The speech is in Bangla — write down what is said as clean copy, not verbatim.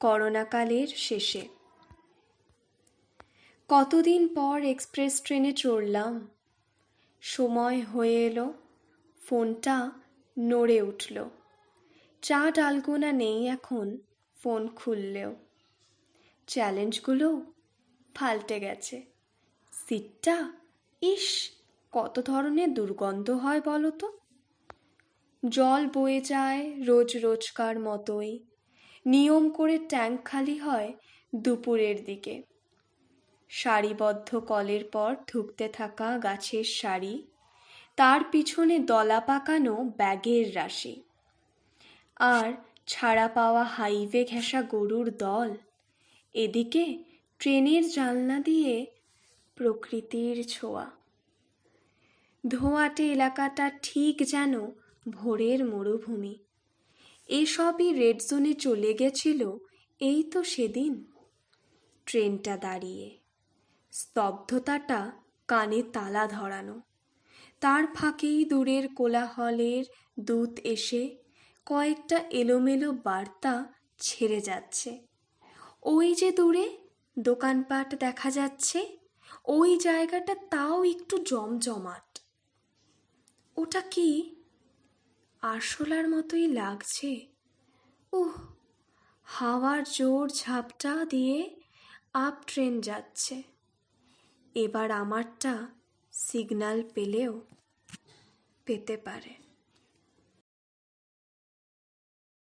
করোনাকালের শেষে। কতদিন পর এক্সপ্রেস ট্রেনে চড়লাম। সময় হয়ে এলো, ফোনটা নড়ে উঠল। চা ডালগোনা নেই এখন ফোন খুললেও। চ্যালেঞ্জগুলো পাল্টে গেছে। সিটটা ইস, কত ধরনের দুর্গন্ধ হয় বলো তো। জল বয়ে যায় রোজ রোজকার মতোই। নিয়ম করে ট্যাঙ্ক খালি হয় দুপুরের দিকে। সারিবদ্ধ কলের পর ঢুকতে থাকা গাছের সারি, তার পিছনে দলা পাকানো ব্যাগের রাশি, আর ছাড়া পাওয়া হাইওয়ে ঘেঁষা গরুর দল। এদিকে ট্রেনের জানলা দিয়ে প্রকৃতির ছোঁয়া। ধোঁয়াটে এলাকাটা ঠিক যেন ভোরের মরুভূমি। এসবই রেড জোনে চলে গেছিল এই তো সেদিন। ট্রেনটা দাঁড়িয়ে, স্তব্ধতাটা কানে তালা ধরানো। তার ফাঁকেই দূরের কোলাহলের দূত এসে কয়েকটা এলোমেলো বার্তা ছেড়ে যাচ্ছে। ওই যে দূরে দোকানপাট দেখা যাচ্ছে, ওই জায়গাটা তাও একটু জমজমাট। ওটা কি আরশোলার মতোই লাগছে। উহ, হাওয়ার জোর ঝাপটা দিয়ে আপ ট্রেন যাচ্ছে। এবার আমারটা সিগন্যাল পেলেও পেতে পারে।